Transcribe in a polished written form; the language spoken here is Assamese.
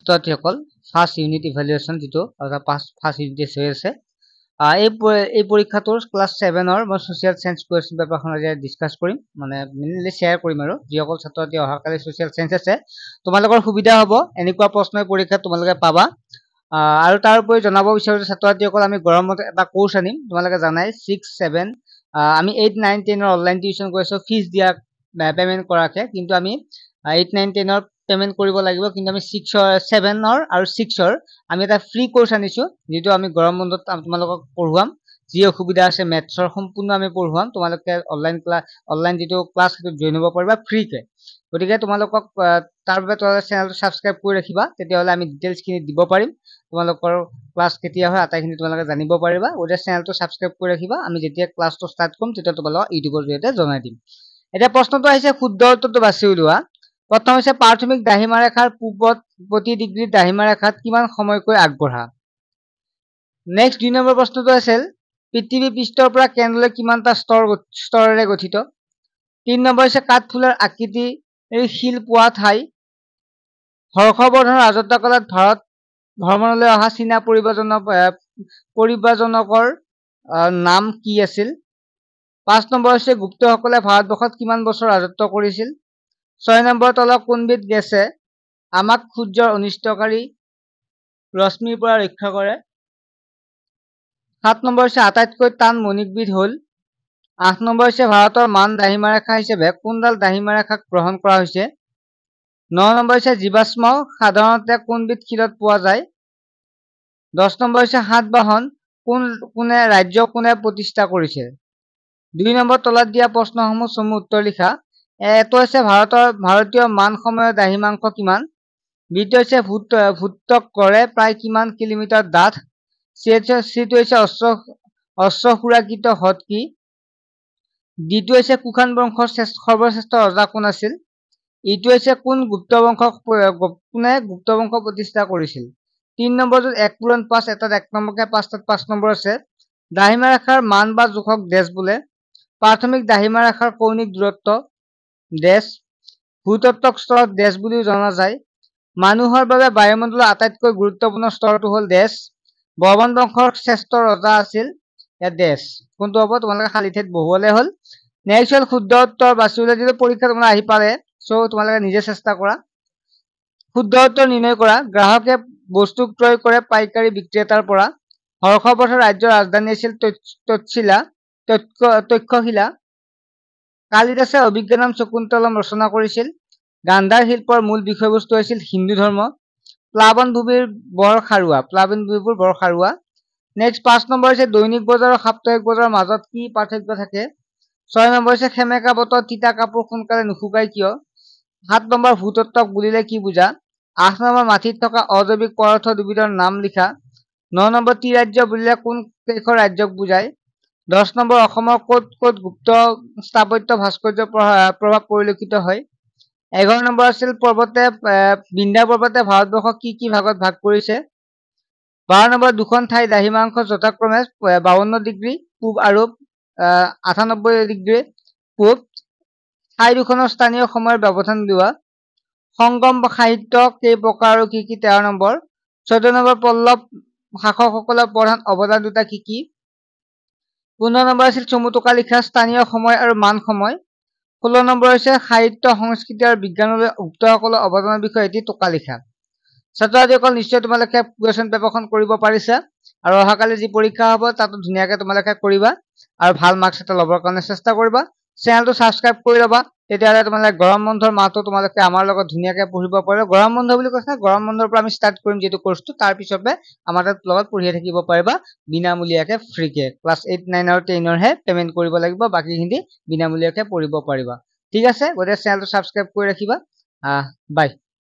ছাত্ৰছাত্ৰীসকল ফাৰ্ষ্ট ইউনিট ইভালুৱেশ্যন যেটো ফাৰ্ষ্ট ইউনিট টেষ্ট হৈ আছে এই পৰীক্ষাটোৰ ক্লাছ 7ৰ মই সোশ্যাল সায়েন্স কোৱেশ্চন পেপাৰখন আজি ডিসকাস কৰিম মানে মেইনলি শেয়াৰ কৰিম আৰু যিসকল ছাত্ৰছাত্ৰী অহাকালি সোশ্যাল সায়েন্স আছে তোমালোকৰ সুবিধা হ'ব এনেকুৱা প্ৰশ্নৰ পৰীক্ষা তোমালোকে পাবা আৰু তাৰ উপৰি জনাব বিচাৰো ছাত্ৰছাত্ৰীসকল আমি গৰমত এটা কোৰ্স আনিম তোমালোকে জানাই 6 7 আমি 8 9 10 ৰ অনলাইন টিউশন কৰিছো ফিজ দিয়া পেমেন্ট কৰাকে কিন্তু আমি 8 9 10 ৰ পেমেন্ট কৰিব লাগিব কিন্তু আমি 6 7 ৰ আৰু 6 ৰ আমি এটা ফ্ৰী কোৰ্স আনিছো যেটো আমি গৰম বন্ধত তোমালোকক পঢ়ুৱাম যি অসুবিধা আছে মেথছৰ সম্পূৰ্ণ আমি পঢ়ুৱাম তোমালোকে অনলাইন যেটো ক্লাছ হেতু জয়েন হ'ব পাৰিবা ফ্ৰী কে গতিকে তোমালোকক তাৰ বাবে তোমালোকে চেনেলটো সাবস্ক্ৰাইব কৰি ৰাখিবা তেতিয়া হলে আমি ডিটেইলছ খিনি দিব পাৰিম তোমালোকৰ ক্লাছ কেতিয়া হয় আটাইখিনি তোমালোকে জানিব পাৰিবা ওৰে চেনেলটো সাবস্ক্ৰাইব কৰি ৰাখিবা আমি যেতিয়া ক্লাছটো ষ্টাৰ্ট কৰিম তেতিয়া তোমালোকক ইউটিউবৰ জৰিয়তে জনাই দিম এটা প্ৰশ্নটো আহিছে শুদ্ধ উত্তৰটো বাছি উলিওৱা প্ৰথম হৈছে প্ৰাথমিক দাহিমা ৰেখাৰ পূবত প্ৰতি ডিগ্ৰী দাহিমা ৰেখাত কিমান সময়কৈ আগবঢ়া নেক্সট 2 নম্বৰ প্ৰশ্নটো আছিল পৃথিৱী পৃষ্ঠৰ পৰা কেন্দ্ৰলৈ কিমানটা স্তৰেৰে গঠিত 3 নম্বৰ হৈছে কাঠফুলাৰ আকৃতি শিল পোৱা ঠাই হৰ্ষবৰ্ধনৰ ৰাজত্বকালত ভাৰত ভ্ৰমণলৈ অহা চীনা পৰিব্ৰাজকৰ নাম কি আছিল 5 নম্বৰ হৈছে গুপ্তসকলে ভাৰতবৰ্ষত কিমান বছৰ ৰাজত্ব কৰিছিল 6 নম্বৰ তলত কোনবিধ গেছে আমাক সূৰ্যৰ অনিষ্টকাৰী ৰশ্মিৰ পৰা ৰক্ষা কৰে 7 নম্বৰ হৈছে আটাইতকৈ টান মণিকবিধ হল 8 নম্বৰ হৈছে ভাৰতৰ মান দাহিমা ৰেখা হিচাপে কোনডাল দাহিমা ৰেখাক গ্ৰহণ কৰা হৈছে 9 নম্বৰ হৈছে জীৱাশ্ম সাধাৰণতে কোনবিধ শিলত পোৱা যায় 10 নম্বৰ হৈছে সাতবাহন কোনে ৰাজ্য কোনে প্ৰতিষ্ঠা কৰিছে 2 নম্বৰ তলত দিয়া প্ৰশ্নসমূহ চমু উত্তৰ লিখা এটো হৈছে ভাৰতীয় মান সময়ৰ দাহিমাংক কিমান বিটো হৈছে ভূত্বক কৰে প্ৰায় কিমান কিলোমিটাৰ ডাঠ সিটো হৈছে অশ্ব সুৰাকৃত হ্ৰদ কি ডিটো হৈছে কুখান বংশৰ সৰ্বশ্ৰেষ্ঠ ৰজা কোন আছিল ইটো হৈছে কোনে গুপ্ত বংশ প্ৰতিষ্ঠা কৰিছিল 3 নম্বৰটো 1 পূৰণ 5 এটাত 1 নম্বৰকে 5 নম্বৰ আছে দাহিমা ৰেখাৰ মান বা জোখক ডেশ বোলে প্ৰাথমিক দাহিমা ৰেখাৰ কৌণিক দূৰত্ব ডেশ ভূতত্ত্বক স্তৰক ডেশ বুলিও জনা যায় মানুহৰ বাবে বায়ুমণ্ডলৰ আটাইতকৈ গুৰুত্বপূৰ্ণ স্তৰটো হল ডেশ বৰ্মন বংশৰ শ্ৰেষ্ঠ ৰজা আছিল या ডেশ কোনটো হ'ব তোমালোকে খালি ঠেট বহুৱালে হল নেক্সট হল শুদ্ধ উত্তৰ বাছি উলিয়াই দিলে পৰীক্ষা তোমালোকে আহি পাৰে সো তোমালোকে নিজে চেষ্টা কৰা শুদ্ধ উত্তৰ নিৰ্ণয় কৰা গ্ৰাহকে বস্তু ক্ৰয় কৰে পাইকাৰী বিক্ৰেতাৰ পৰা হৰ্ষবৰ্ধনৰ ৰাজ্যৰ ৰাজধানী আছিল তক্ষশিলা কালিদাসে অভিজ্ঞানম শকুন্তলম ৰচনা কৰিছিল গান্ধাৰ শিল্পৰ মূল বিষয়বস্তু আছিল হিন্দু ধৰ্ম প্লাবন ভূমিৰ বৰ খাৰুৱা নেক্সট 5 নম্বৰ হৈছে দৈনিক বজাৰ আৰু সাপ্তাহিক বজাৰৰ মাজত কি পাৰ্থক্য থাকে 6 নম্বৰ হৈছে খেমেকা বতৰ তিতা কাপোৰ সোনকালে নুশুকায় কিয় 7 নম্বৰ ভূতত্ত্বক বুলিলে কি বুজা 8 নম্বৰ মাটিত থকা অজৈবিক পদাৰ্থ দুবিধৰ নাম লিখা 9 নম্বৰ ত্ৰিৰাজ্য বুলিলে কোন কেইখন ৰাজ্যক বুজায় 10 নম্বৰ অসমৰ ক'ত গুপ্ত স্থাপত্য ভাস্কৰ্য প্ৰভাৱ পৰিলক্ষিত হয় 11 নম্বৰ আছিল বিন্ধ্য পৰ্বতে ভাৰতবৰ্ষক কি ভাগত ভাগ কৰিছে 12 নম্বৰ দুখন ঠাই দাহিমাংশ যথাক্ৰমে 52 ডিগ্ৰী পূব আৰু 98 ডিগ্ৰী পূব ঠাই দুখনৰ স্থানীয় সময়ৰ ব্যৱধান লোৱা সংগম সাহিত্য কেই প্ৰকাৰ আৰু কি 13 নম্বৰ 14 নম্বৰ পল্লৱ শাসকসকলৰ প্ৰধান অৱদান দুটা কি 15 নম্বৰ আছিল চমু টোকা লিখা স্থানীয় সময় আৰু মান সময় 16 নম্বৰ হৈছে সাহিত্য সংস্কৃতি আৰু বিজ্ঞানলৈ উক্তসকলৰ অৱদানৰ বিষয়ে এটি টোকা লিখা ছাত্ৰছাত্ৰীসকল নিশ্চয় তোমালোকে কুৱেশ্যন পেপাৰখন কৰিব পাৰিছা আৰু অহাকালি যি পৰীক্ষা হ'ব তাতো ধুনীয়াকৈ তোমালোকে কৰিবা আৰু ভাল মাৰ্কছ এটা ল'বৰ কাৰণে চেষ্টা কৰিবা চেনেলটো সাবস্ক্ৰাইব কৰি ল'বা তেতিয়াহ'লে তোমালোকে গৰম বন্ধৰ মাহটো তোমালোকে আমাৰ লগত ধুনীয়াকৈ পঢ়িব পাৰিবা গৰম বন্ধ বুলি কৈছা গৰম বন্ধৰ পৰা আমি ষ্টাৰ্ট কৰিম যেটো কোৰ্সটো তাৰ পিছতে আমাৰ তাত লগত পঢ়িয়ে থাকিব পাৰিবা বিনামূলীয়াকৈ ফ্ৰীকে ক্লাছ 8 9 আৰু 10 ৰ হে পেমেন্ট কৰিব লাগিব বাকিখিনি বিনামূলীয়াকৈ পঢ়িব পাৰিবা ঠিক আছে গতিকে চেনেলটো সাবস্ক্ৰাইব কৰি ৰাখিবা বাই